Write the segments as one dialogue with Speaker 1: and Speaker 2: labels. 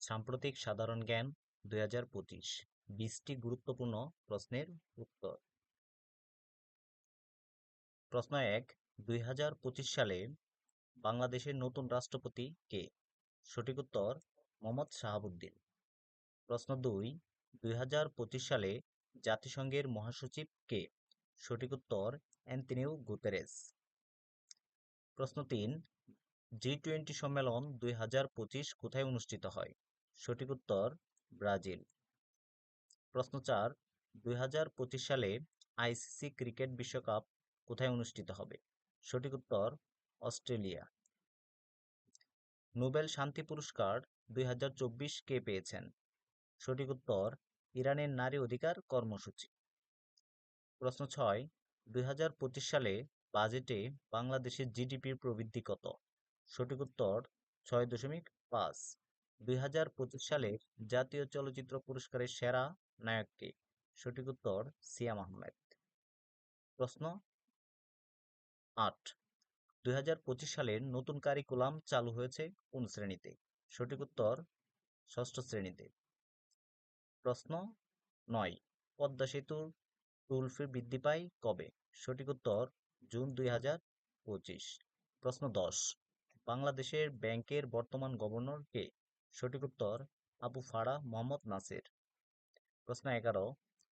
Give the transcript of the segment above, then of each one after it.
Speaker 1: সাম্প্রতিক সাধারণ জ্ঞান 2025, 20টি গুরুত্বপূর্ণ প্রশ্নের উত্তর। প্রশ্ন 1, 2025 সালে বাংলাদেশের নতুন রাষ্ট্রপতি কে? সঠিক উত্তর মোহাম্মদ শাহাবুদ্দিন। প্রশ্ন 2, 2025 সালে জাতিসংঘের মহাসচিব কে? সঠিক উত্তর অ্যান্তোনিও গুতেরেস। প্রশ্ন 3, G20 সম্মেলন 2025 কোথায় অনুষ্ঠিত হয়? সঠিক উত্তর ব্রাজিল। প্রশ্ন 4, 2025 সালে আইসিসি ক্রিকেট বিশ্বকাপ কোথায় অনুষ্ঠিত হবে? সঠিক উত্তর অস্ট্রেলিয়া। নোবেল শান্তি পুরস্কার 2024 কে পেয়েছেন? সঠিক উত্তর ইরানের নারী অধিকার কর্মসূচি। প্রশ্ন 6, 2025 সালে বাজেটে বাংলাদেশের জিডিপির প্রবৃদ্ধি কত? সঠিক উত্তর 6.5। 2025 সালের জাতীয় চলচ্চিত্র পুরস্কারের সেরা নায়ক কে? সঠিক উত্তর সিয়াম আহমেদ। প্রশ্ন 8, 2025 সালের নতুন কারিকুলাম চালু হয়েছে কোন শ্রেণীতে? সঠিক উত্তর ষষ্ঠ শ্রেণীতে। প্রশ্ন 9, পদ্মা সেতুর টোল ফি বৃদ্ধি পায় কবে? সঠিক উত্তর জুন 2025। প্রশ্ন 10, বাংলাদেশের ব্যাংকের বর্তমান গভর্নর কে? সঠিক উত্তর আবু ফারাহ মোহাম্মদ নাসির। প্রশ্ন 11,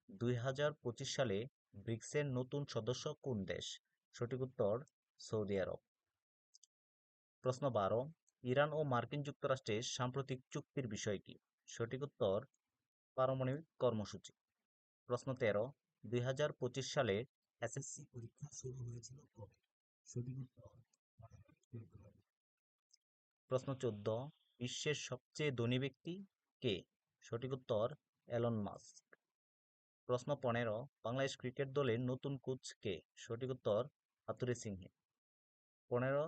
Speaker 1: 2025 সালে ব্রিক্সের নতুন সদস্য কোন দেশ? সঠিক উত্তর সৌদি আরব। প্রশ্ন 12, ইরান ও মার্কিন যুক্তরাষ্ট্রের সাম্প্রতিক চুক্তির বিষয় কি? সঠিক উত্তর পারমাণবিক কর্মসূচি। প্রশ্ন 13, 2025 সালে এসএসসি পরীক্ষা শুরু হয়েছিল কবে? সঠিক উত্তর ফেব্রুয়ারি। প্রশ্ন 14, বিশ্বের সবচেয়ে ধনী ব্যক্তি কে? সঠিক উত্তর এলন মাস্ক। প্রশ্ন 15, বাংলাদেশ ক্রিকেট দলের নতুন কোচ কে? সঠিক উত্তর হাতুড়ি সিংহে। 15,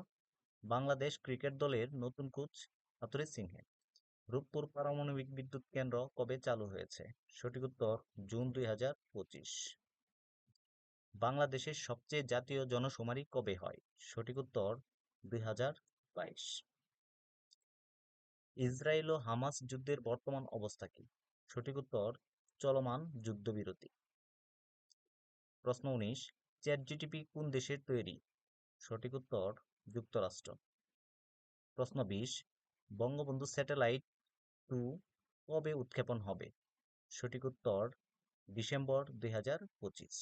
Speaker 1: বাংলাদেশ ক্রিকেট দলের নতুন কোচ হাতুড়ি সিংহে। রূপপুর পারমাণবিক বিদ্যুৎ কেন্দ্র কবে চালু হয়েছে? সঠিক উত্তর জুন 2025। বাংলাদেশের সবচেয়ে জাতীয় জনশুমারি কবে হয়? সঠিক উত্তর 2022। ইসরায়েল ও হামাস যুদ্ধের বর্তমান অবস্থা কি? সঠিক উত্তর চলমান যুদ্ধবিরতি। প্রশ্ন 19, চ্যাটজিপিটি কোন দেশের তৈরি? সঠিক উত্তর যুক্তরাষ্ট্র। প্রশ্ন 20, বঙ্গবন্ধু স্যাটেলাইট 2 কবে উৎক্ষেপণ হবে? সঠিক উত্তর ডিসেম্বর 2025।